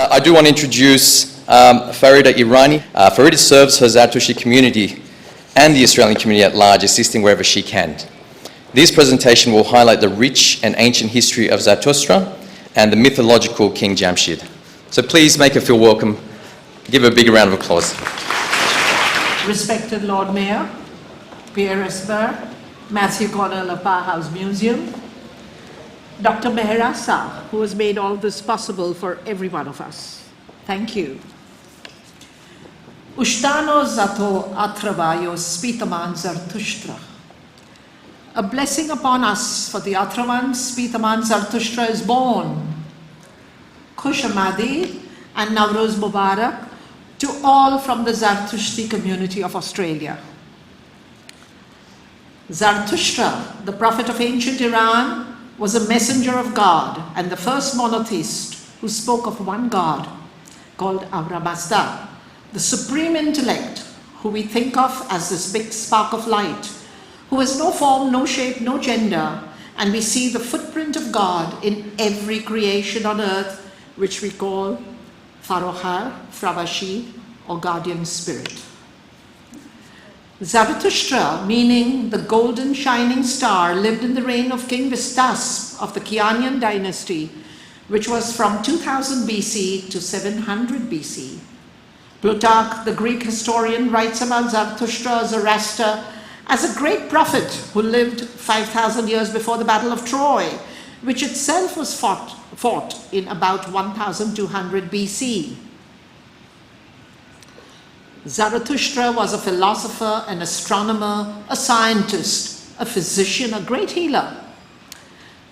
I do want to introduce Farida Irani. Farida serves her Zarthushti community and the Australian community at large, assisting wherever she can. This presentation will highlight the rich and ancient history of Zarathustra and the mythological King Jamshid. So please make her feel welcome. Give her a big round of applause. Respected Lord Mayor, Pierre Esper, Matthew Connell of Powerhouse Museum, Dr. Meherasa, who has made all this possible for every one of us. Thank you. Ushtano zato atravayo spitaman Zarthushtra. A blessing upon us, for the Atravan Spitaman Zarthushtra is born. Khush Amadi and Nowrooz Mubarak to all from the Zarthushti community of Australia. Zarathustra, the prophet of ancient Iran, was a messenger of God and the first monotheist who spoke of one God called Ahura Mazda, the supreme intellect who we think of as this big spark of light, who has no form, no shape, no gender, and we see the footprint of God in every creation on earth, which we call Farohar, Fravashi, or guardian spirit. Zarathustra, meaning the golden shining star, lived in the reign of King Vistas of the Kianian dynasty, which was from 2000 BC to 700 BC. Plutarch, the Greek historian, writes about Zarathustra, Zoroaster, as a great prophet who lived 5,000 years before the Battle of Troy, which itself was fought in about 1200 BC. Zarathustra was a philosopher, an astronomer, a scientist, a physician, a great healer.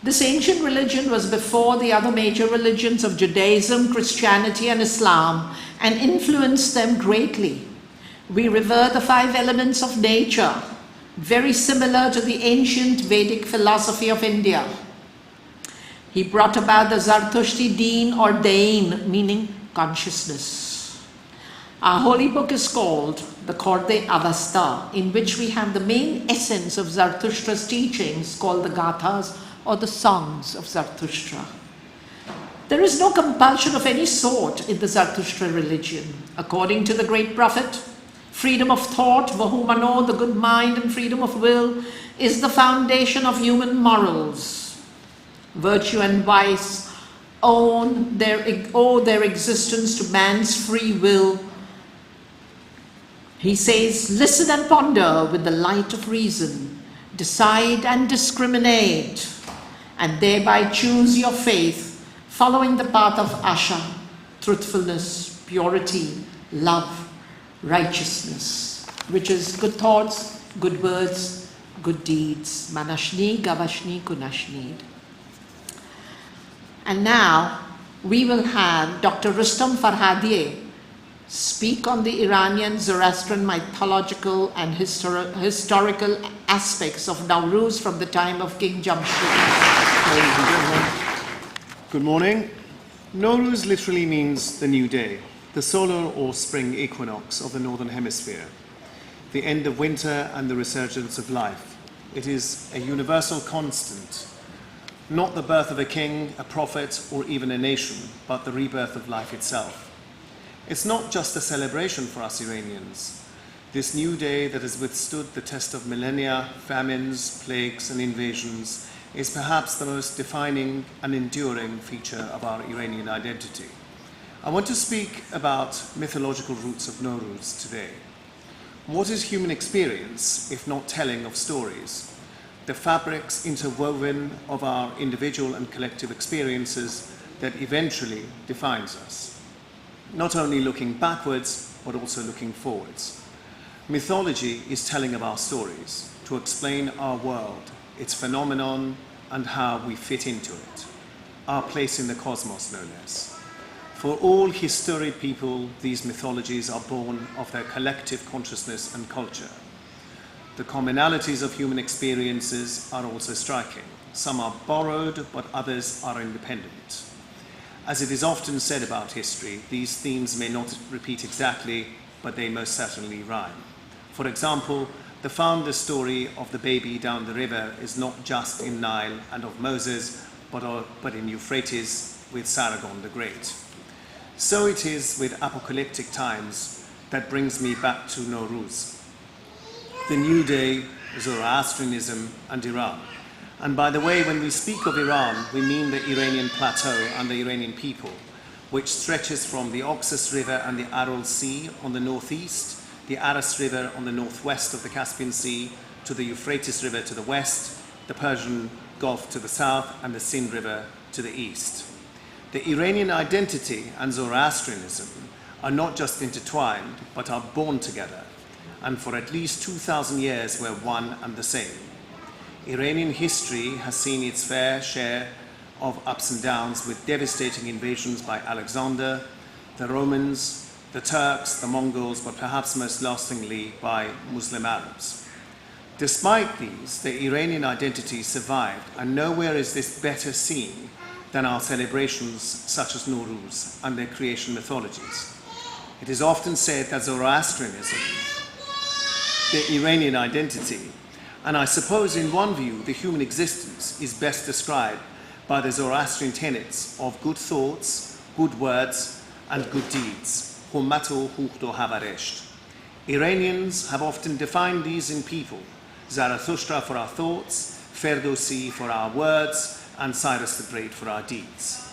This ancient religion was before the other major religions of Judaism, Christianity, and Islam, and influenced them greatly. We revere the 5 elements of nature, very similar to the ancient Vedic philosophy of India. He brought about the Zarthushti Deen or Dain, meaning consciousness. Our holy book is called the Korde Avasta, in which we have the main essence of Zarathustra's teachings called the Gathas or the songs of Zarathustra. There is no compulsion of any sort in the Zarathustra religion. According to the great prophet, freedom of thought, Vahumano, the good mind, and freedom of will is the foundation of human morals. Virtue and vice owe their existence to man's free will. He says, listen and ponder with the light of reason, decide and discriminate, and thereby choose your faith, following the path of Asha, truthfulness, purity, love, righteousness, which is good thoughts, good words, good deeds. Manashni, Gavashni, Kunashni. And now we will have Dr. Rustam Farhadieh speak on the Iranian Zoroastrian mythological and historical aspects of Nowruz from the time of King Jamshid. Good morning. Nowruz literally means the new day, the solar or spring equinox of the northern hemisphere, the end of winter and the resurgence of life. It is a universal constant, not the birth of a king, a prophet, or even a nation, but the rebirth of life itself. It's not just a celebration for us Iranians. This new day that has withstood the test of millennia, famines, plagues, and invasions is perhaps the most defining and enduring feature of our Iranian identity. I want to speak about mythological roots of Nowruz today. What is human experience if not telling of stories? The fabrics interwoven of our individual and collective experiences that eventually defines us. Not only looking backwards, but also looking forwards. Mythology is telling of our stories to explain our world, its phenomenon, and how we fit into it. Our place in the cosmos, no less. For all historic people, these mythologies are born of their collective consciousness and culture. The commonalities of human experiences are also striking. Some are borrowed, but others are independent. As it is often said about history, these themes may not repeat exactly, but they most certainly rhyme. For example, the founder story of the baby down the river is not just in Nile and of Moses, but in Euphrates with Sargon the Great. So it is with apocalyptic times that brings me back to Nowruz, the new day, Zoroastrianism and Iran. And by the way, when we speak of Iran, we mean the Iranian plateau and the Iranian people, which stretches from the Oxus River and the Aral Sea on the northeast, the Aras River on the northwest of the Caspian Sea, to the Euphrates River to the west, the Persian Gulf to the south, and the Sindh River to the east. The Iranian identity and Zoroastrianism are not just intertwined, but are born together, and for at least 2,000 years were one and the same. Iranian history has seen its fair share of ups and downs, with devastating invasions by Alexander, the Romans, the Turks, the Mongols, but perhaps most lastingly by Muslim Arabs. Despite these, the Iranian identity survived, and nowhere is this better seen than our celebrations such as Nowruz and their creation mythologies. It is often said that Zoroastrianism, the Iranian identity, and I suppose in one view the human existence, is best described by the Zoroastrian tenets of good thoughts, good words, and good deeds. Hummat-o hukht-o havaresht. Iranians have often defined these in people: Zarathushti for our thoughts, Ferdowsi for our words, and Cyrus the Great for our deeds.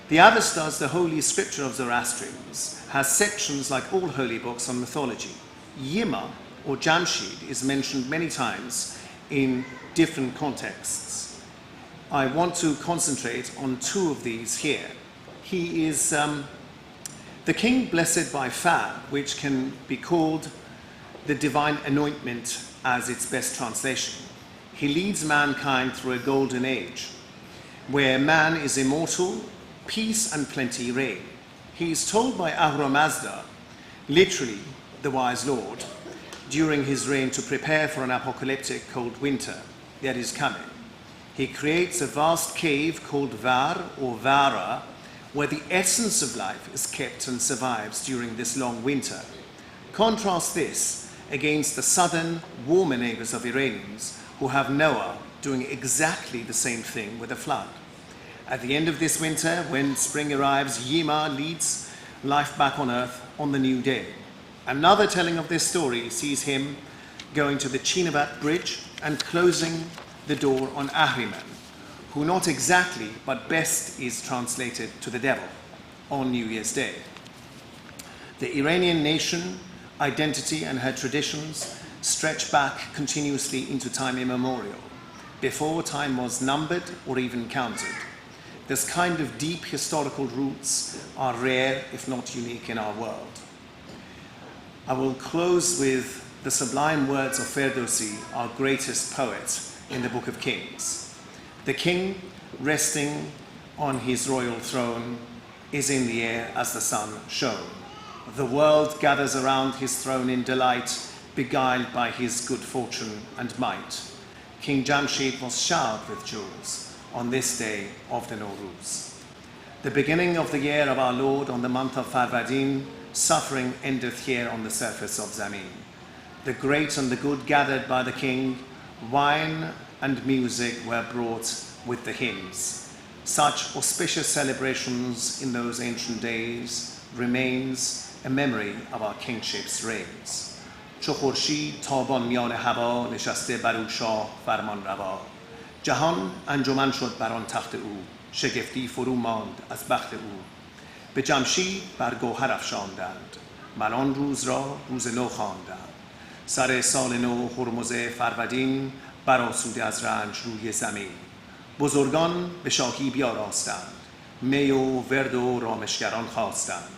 The Avestas, the holy scripture of Zoroastrians, has sections like all holy books on mythology. Yima, or Jamshid, is mentioned many times in different contexts. I want to concentrate on two of these here. He is the king blessed by Fab, which can be called the divine anointment as its best translation. He leads mankind through a golden age, where man is immortal, peace and plenty reign. He is told by Ahura Mazda, literally the wise lord, during his reign to prepare for an apocalyptic cold winter that is coming. He creates a vast cave called Var or Vara, where the essence of life is kept and survives during this long winter. Contrast this against the southern, warmer neighbors of Iranians who have Noah doing exactly the same thing with a flood. At the end of this winter, when spring arrives, Yima leads life back on earth on the new day. Another telling of this story sees him going to the Chinabat bridge and closing the door on Ahriman, who not exactly, but best is translated to the devil, on New Year's Day. The Iranian nation, identity, and her traditions stretch back continuously into time immemorial, before time was numbered or even counted. This kind of deep historical roots are rare, if not unique, in our world. I will close with the sublime words of Ferdowsi, our greatest poet in the Book of Kings. The king, resting on his royal throne, is in the air as the sun shone. The world gathers around his throne in delight, beguiled by his good fortune and might. King Jamshid was showered with jewels on this day of the Nowruz. The beginning of the year of our Lord on the month of Farvardin, suffering endeth here on the surface of Zamin. The great and the good gathered by the king, wine and music were brought with the hymns. Such auspicious celebrations in those ancient days remains a memory of our kingship's reigns. چو خورشید تابان میان هوا نشسته بر او شاه فرمان روا. جهان انجمن شد بر آن تخت او، شگفتی فرو ماند از بخت او. به جمشید بر گوهر افشاندند، من آن روز را روز نو خواندم. سر سال نو هرمز فرودین برآسوده از رنج روی زمین. بزرگان به شاهی بیاراستند، می و ورد و رامشگران خواستند.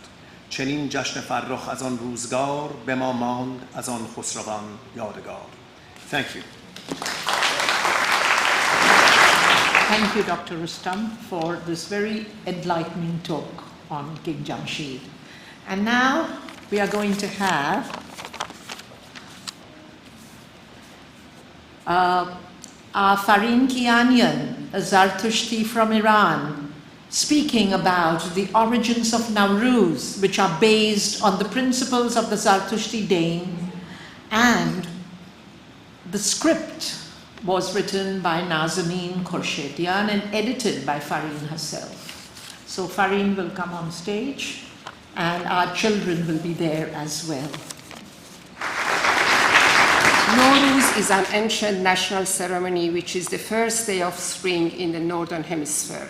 چنین جشن فرخ از آن روزگار، به ما ماند از آن خسروان یادگار. Thank you. Thank you, Dr. Rustam, for this very enlightening talk on King Jamshid. And now we are going to have our Farin Kianian, a Zarthushti from Iran, speaking about the origins of Nowruz, which are based on the principles of the Zarthushti Dane, and the script was written by Nazanin Khorshedian and edited by Farin herself. So Farin will come on stage. and our children will be there as well. Nowruz is an ancient national ceremony which is the first day of spring in the northern hemisphere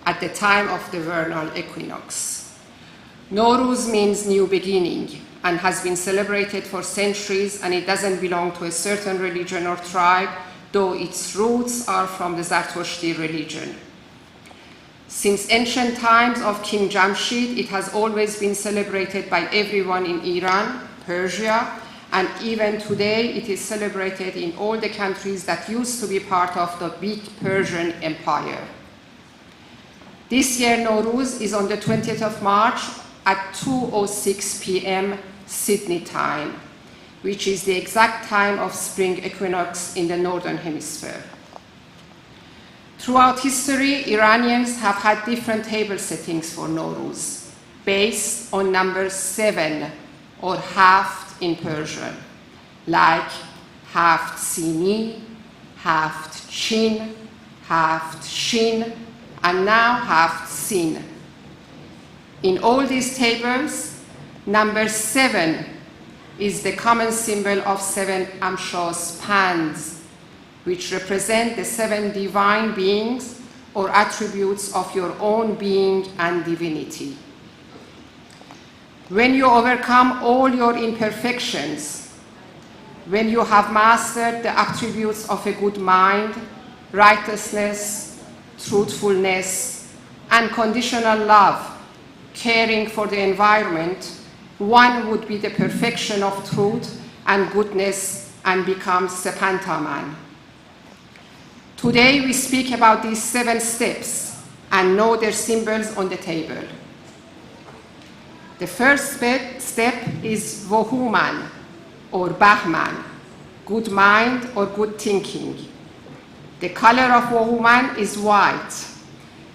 at the time of the vernal equinox. Nowruz means new beginning and has been celebrated for centuries, and it doesn't belong to a certain religion or tribe, though its roots are from the Zarthushti religion. Since ancient times of King Jamshid, it has always been celebrated by everyone in Iran, Persia, and even today it is celebrated in all the countries that used to be part of the big Persian Empire. This year Nowruz is on the 20th of March at 2:06 p.m. Sydney time, which is the exact time of spring equinox in the northern hemisphere. Throughout history, Iranians have had different table settings for Nowruz, based on number 7, or haft in Persian, like haft sini, haft chin, haft shin, and now haft sin. In all these tables, number 7 is the common symbol of 7 Amshas Pans, which represent the 7 divine beings or attributes of your own being and divinity. When you overcome all your imperfections, when you have mastered the attributes of a good mind, righteousness, truthfulness, unconditional love, caring for the environment, one would be the perfection of truth and goodness and become Sepantaman. Today we speak about these 7 steps and know their symbols on the table. The first step is Vohuman, or Bahman, good mind or good thinking. The color of Vohuman is white,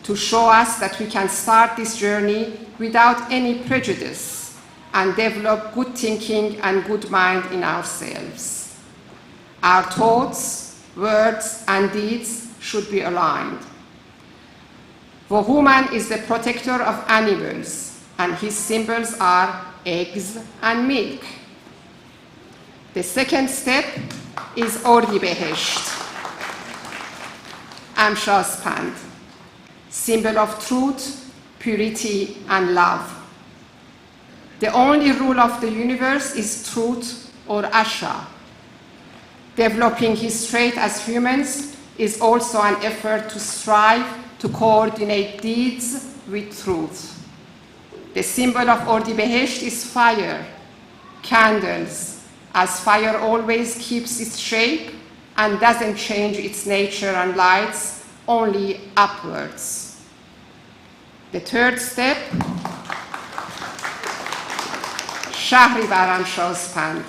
to show us that we can start this journey without any prejudice and develop good thinking and good mind in ourselves. Our thoughts, words, and deeds should be aligned. Vohuman is the protector of animals, and his symbols are eggs and milk. The second step is Ordi Behesht, Amshas Pand, symbol of truth, purity, and love. The only rule of the universe is truth, or Asha. Developing his trait as humans is also an effort to strive to coordinate deeds with truth. The symbol of Ordi Behesht is fire, candles, as fire always keeps its shape and doesn't change its nature and lights, only upwards. The third step, Shahrivar Amshas Pand,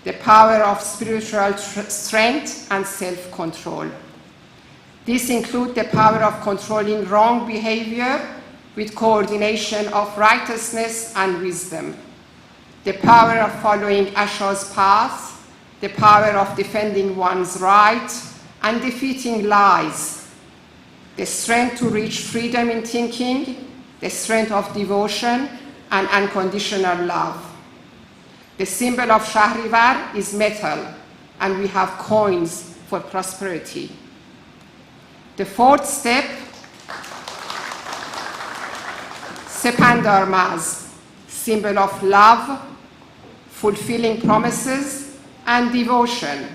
the power of spiritual strength and self-control. This includes the power of controlling wrong behavior with coordination of righteousness and wisdom, the power of following Asha's path, the power of defending one's right and defeating lies, the strength to reach freedom in thinking, the strength of devotion and unconditional love. The symbol of Shahrivar is metal, and we have coins for prosperity. The fourth step, Sepandar Maz, symbol of love, fulfilling promises, and devotion.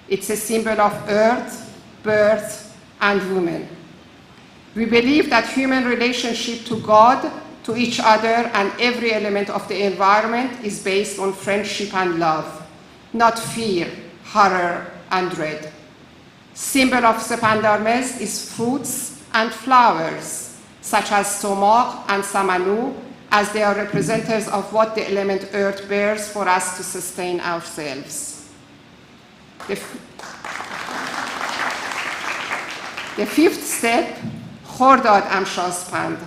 It's a symbol of earth, birth, and woman. We believe that human relationship to God, to each other, and every element of the environment is based on friendship and love, not fear, horror, and dread. Symbol of Sepandar Mez is fruits and flowers, such as Somar and Samanu, as they are representatives of what the element earth bears for us to sustain ourselves. The fifth step, Khordad Amshas Pand,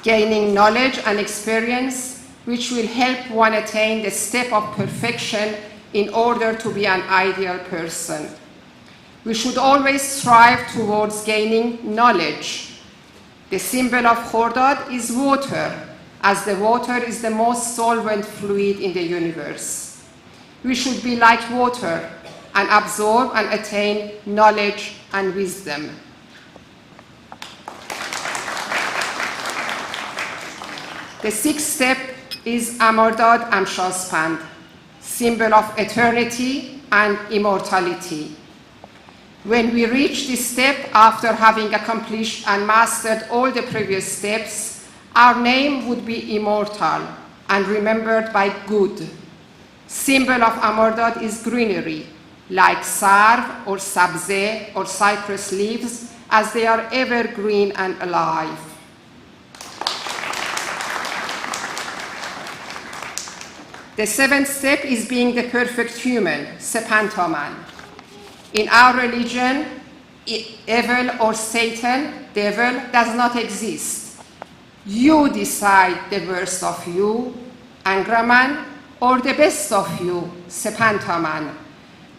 gaining knowledge and experience which will help one attain the step of perfection in order to be an ideal person. We should always strive towards gaining knowledge. The symbol of Khordad is water, as the water is the most solvent fluid in the universe. We should be like water and absorb and attain knowledge and wisdom. The sixth step is Amardad Amshazpand, symbol of eternity and immortality. When we reach this step after having accomplished and mastered all the previous steps, our name would be immortal and remembered by good. Symbol of Amardad is greenery, like sarv or sabze or cypress leaves, as they are evergreen and alive. The seventh step is being the perfect human, Sepantaman. In our religion, evil or Satan, devil, does not exist. You decide the worst of you, Angraman, or the best of you, Sepantaman,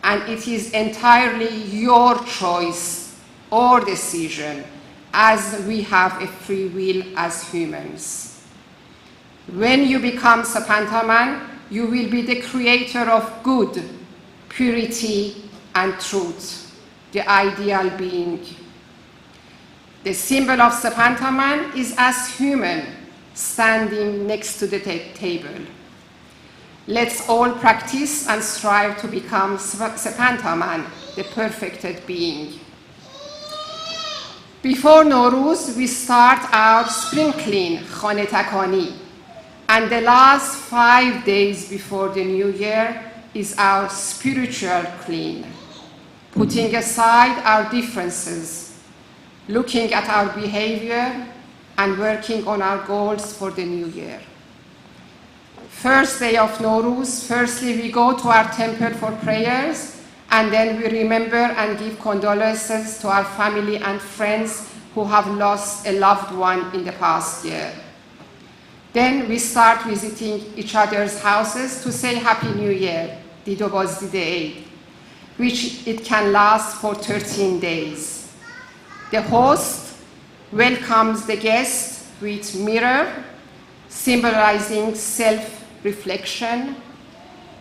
and it is entirely your choice or decision, as we have a free will as humans. When you become Sepantaman, you will be the creator of good, purity, and truth, the ideal being. The symbol of Sepantaman is as human, standing next to the table. Let's all practice and strive to become Sepantaman, the perfected being. Before Nowruz, we start our spring clean, Khane Takani, and the last 5 days before the new year is our spiritual clean, putting aside our differences, looking at our behavior, and working on our goals for the new year. First day of Nowruz, firstly we go to our temple for prayers, and then we remember and give condolences to our family and friends who have lost a loved one in the past year. Then we start visiting each other's houses to say Happy New Year, Dido Bazdide Eid, which it can last for 13 days. The host welcomes the guest with mirror, symbolizing self-reflection,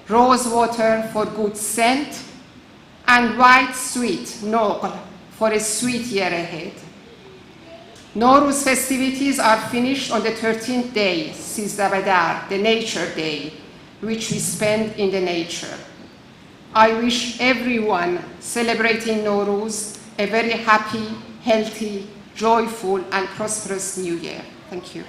rose water for good scent, and white sweet, noql, for a sweet year ahead. Nowruz festivities are finished on the 13th day, Sizdabadar, the nature day, which we spend in the nature. I wish everyone celebrating Nowruz a very happy, healthy, joyful, and prosperous new year. Thank you.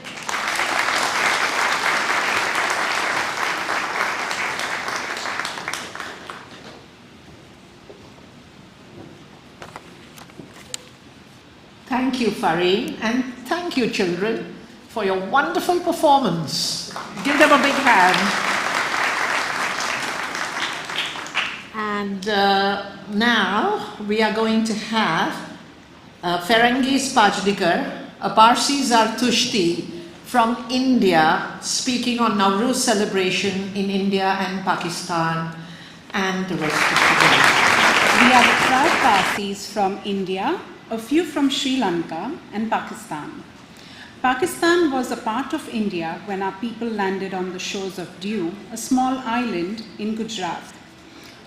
Thank you, Fareen, and thank you, children, for your wonderful performance. Give them a big hand. And now we are going to have Ferengis Pajdikar, a Parsi Zarthushti from India, speaking on Nowruz celebration in India and Pakistan and the rest of the world. We are the proud Parsis from India, a few from Sri Lanka and Pakistan. Pakistan was a part of India when our people landed on the shores of Diu, a small island in Gujarat,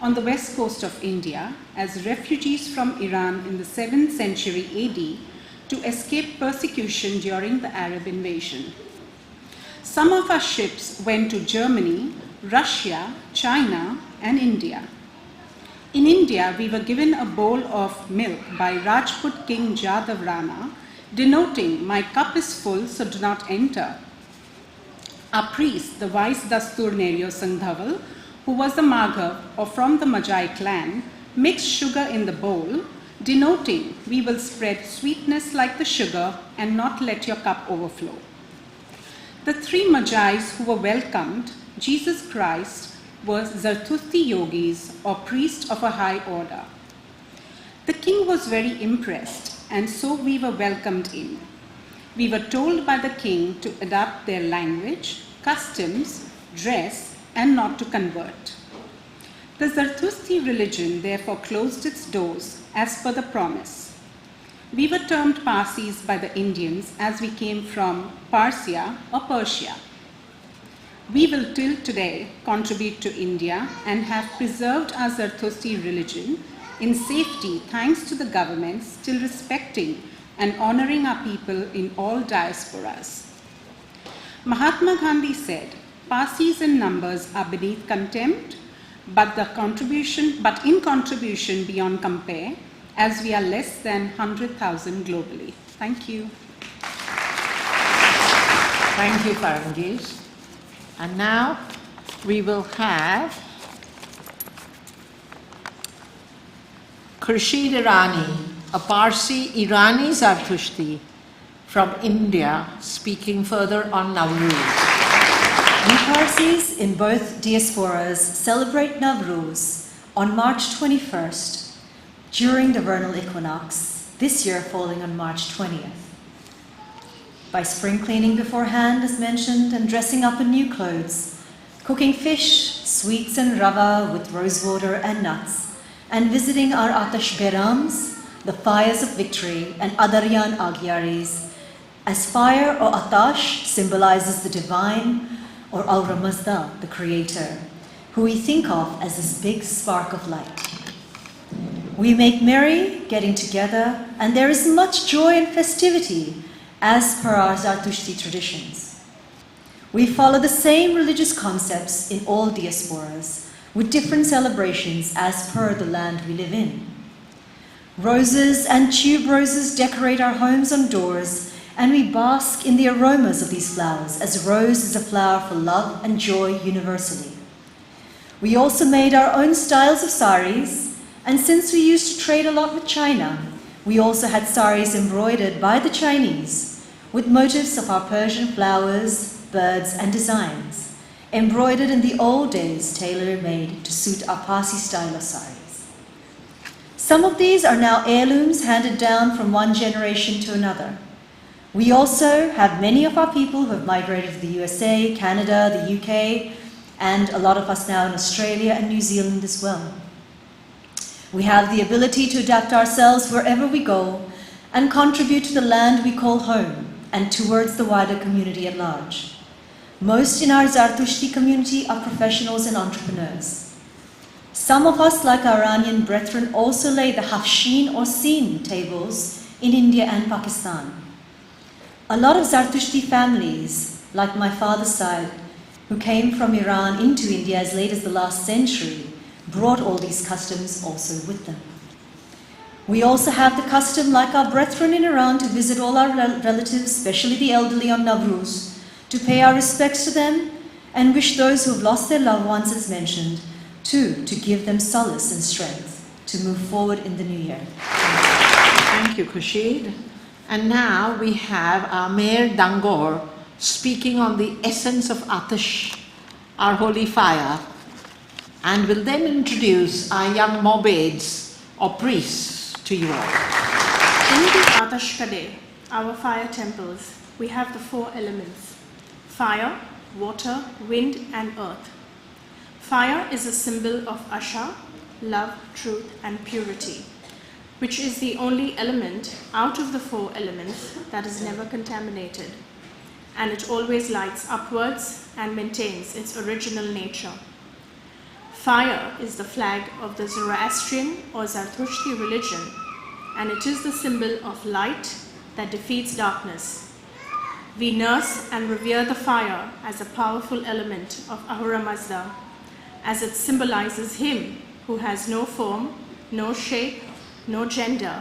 on the west coast of India, as refugees from Iran in the 7th century AD to escape persecution during the Arab invasion. Some of our ships went to Germany, Russia, China, and India. In India, we were given a bowl of milk by Rajput King Jadav Rana, denoting, "My cup is full, so do not enter." Our priest, the wise Dastur Neryo Sanghaval, who was the Maghav or from the Majai clan, mixed sugar in the bowl, denoting, "We will spread sweetness like the sugar and not let your cup overflow." The 3 Majais who were welcomed, Jesus Christ, was Zarthushti yogis or priests of a high order. The king was very impressed, and so we were welcomed in. We were told by the king to adapt their language, customs, dress, and not to convert. The Zarthushti religion therefore closed its doors as per the promise. We were termed Parsis by the Indians as we came from Parsia or Persia. We will till today contribute to India and have preserved our Zarthushti religion in safety thanks to the government still respecting and honoring our people in all diasporas. Mahatma Gandhi said, Parsis in numbers are beneath contempt, but in contribution beyond compare, as we are less than 100,000 globally. Thank you. Thank you, Farangis. And now we will have Khurshid Irani, a Parsi Irani Zarthushti from India, speaking further on Nowrooz. We Parsis in both diasporas celebrate Nowruz on March 21st during the vernal equinox, this year falling on March 20th. By spring cleaning beforehand, as mentioned, and dressing up in new clothes, cooking fish, sweets and rava with rosewater and nuts, and visiting our Atash Berams, the fires of victory, and Adaryan Agyaris, as fire or Atash symbolizes the divine, or Ahura Mazda, the creator, who we think of as this big spark of light. We make merry, getting together, and there is much joy and festivity as per our Zarthushti traditions. We follow the same religious concepts in all diasporas, with different celebrations as per the land we live in. Roses and tube roses decorate our homes and doors, and we bask in the aromas of these flowers, as rose is a flower for love and joy universally. We also made our own styles of saris, and since we used to trade a lot with China, we also had saris embroidered by the Chinese with motifs of our Persian flowers, birds, and designs, embroidered in the old days, tailor-made to suit our Parsi style of saris. Some of these are now heirlooms handed down from one generation to another. We also have many of our people who have migrated to the USA, Canada, the UK, and a lot of us now in Australia and New Zealand as well. We have the ability to adapt ourselves wherever we go and contribute to the land we call home and towards the wider community at large. Most in our Zarthushti community are professionals and entrepreneurs. Some of us, like our Iranian brethren, also lay the hafshin or seen tables in India and Pakistan. A lot of Zarthushti families, like my father's side, who came from Iran into India as late as the last century, brought all these customs also with them. We also have the custom, like our brethren in Iran, to visit all our relatives, especially the elderly on Nowruz, to pay our respects to them and wish those who have lost their loved ones, as mentioned, to give them solace and strength to move forward in the new year. Thank you, Khurshid. And now we have our Mayor Dangor speaking on the essence of Atash, our holy fire, and will then introduce our young Mobeds or priests to you all. In the Atash Kadeh, our fire temples, we have the four elements: fire, water, wind, and earth. Fire is a symbol of Asha, love, truth, and purity, which is the only element out of the four elements that is never contaminated, and it always lights upwards and maintains its original nature. Fire is the flag of the Zoroastrian or Zarthushti religion, and it is the symbol of light that defeats darkness. We nurse and revere the fire as a powerful element of Ahura Mazda, as it symbolizes him who has no form, no shape, no gender,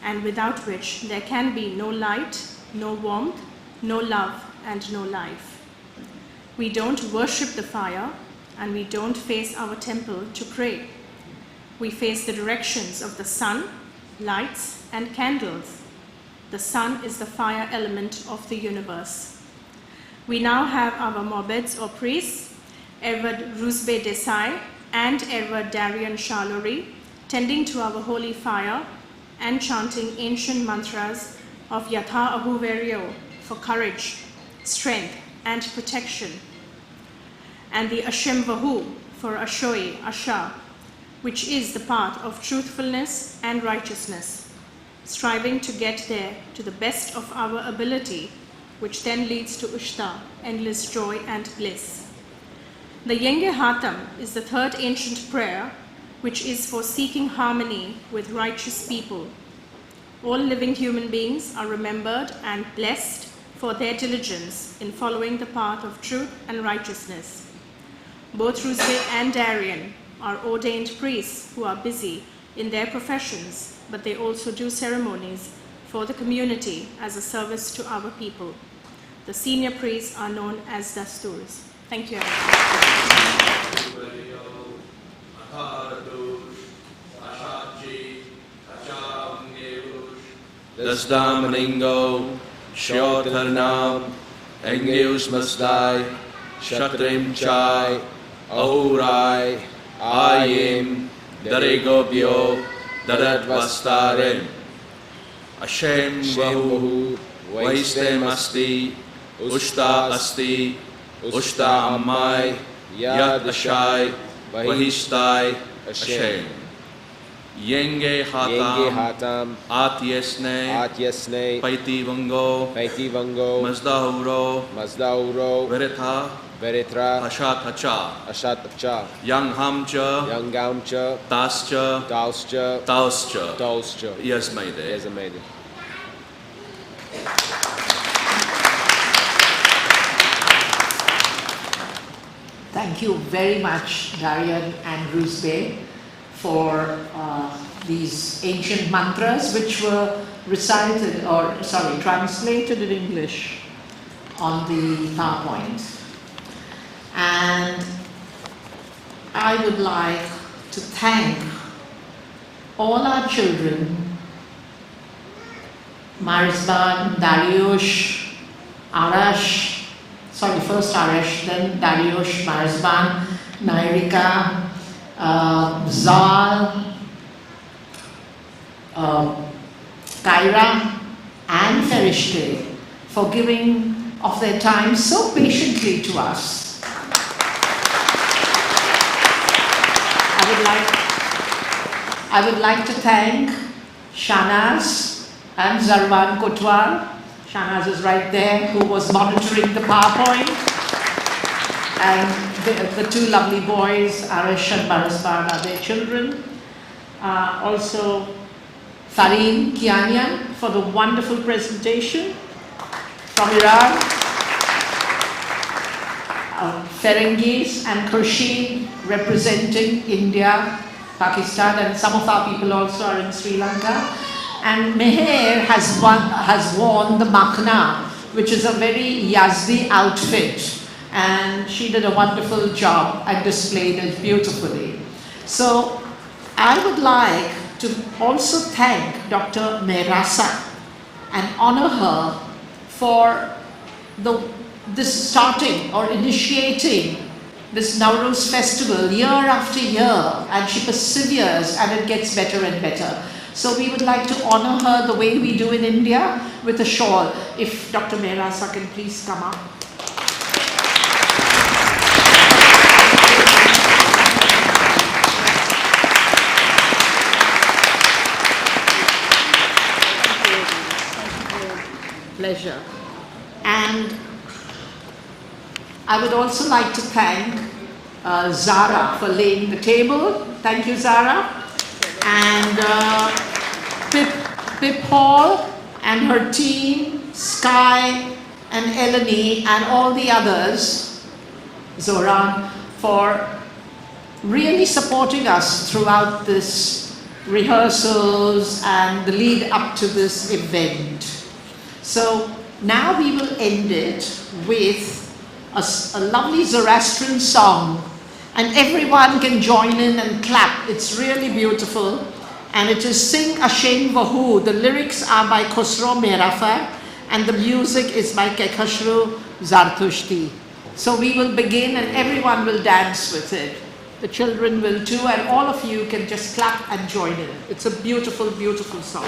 and without which there can be no light, no warmth, no love, and no life. We don't worship the fire, and we don't face our temple to pray. We face the directions of the sun, lights, and candles. The sun is the fire element of the universe. We now have our Mobeds or priests, Edward Rusbe Desai and Edward Darian Shalori, tending to our holy fire and chanting ancient mantras of Yatha Ahuveryo for courage, strength, and protection, and the Ashem Vahu for Ashoi, Asha, which is the path of truthfulness and righteousness. striving to get there to the best of our ability, which then leads to Ushta, endless joy and bliss. The Yenge Hatam is the third ancient prayer, which is for seeking harmony with righteous people. All living human beings are remembered and blessed for their diligence in following the path of truth and righteousness. Both Rusbe and Darien are ordained priests who are busy in their professions, but they also do ceremonies for the community as a service to our people. The senior priests are known as Dasturs. Thank you, everyone. Dasdamaningo, Shotarnam, Engeus Masdai, Shatrim Chai, Ahurai, Ayim, Daregobyo, Daradvastarim, Ashem Vahu, Vaistem Asti, Ushta Asti, Ushta Amai, Yad Ashai, Vahistai, Ashem. Yenge Hatam, Atyesne, Paiti Vango, Mazdauro, Veritra, Ashat, Yang Hamcha, Tauscha, Yasmaide. Thank you very much, Darien and Rusbe, for these ancient mantras which were translated in English on the PowerPoint. And I would like to thank all our children, Marisban, Dariush, Arash, first Arash, then Dariush, Marisban, Nairika, Zal, Kaira and Ferishte for giving of their time so patiently to us. I would like to thank Shanaz and Zarwan Kotwal. Shanaz is right there, who was monitoring the PowerPoint. And the two lovely boys, Arish and Barasban, are their children. Also, Farin Kianyan for the wonderful presentation from Iran. Ferengis and Khurshid representing India, Pakistan, and some of our people also are in Sri Lanka. And Meher has worn the Makhna, which is a very Yazdi outfit. And she did a wonderful job and displayed it beautifully. So I would like to also thank Dr. Mehrasa and honor her for this starting or initiating this Nowruz festival year after year, and she perseveres and it gets better and better. So we would like to honor her the way we do in India with a shawl. If Dr. Mehrasa can please come up. Pleasure. And I would also like to thank Zara for laying the table. Thank you, Zara. And Pip Hall and her team, Sky and Eleni and all the others, Zoran, for really supporting us throughout this rehearsals and the lead up to this event. So now we will end it with a lovely Zoroastrian song, and everyone can join in and clap. It's really beautiful, and it is Sing Ashen Vahu. The lyrics are by Khosrow Merafar, and the music is by Kekhashru Zarthushti. So we will begin, and everyone will dance with it. The children will too, and all of you can just clap and join in. It's a beautiful, beautiful song.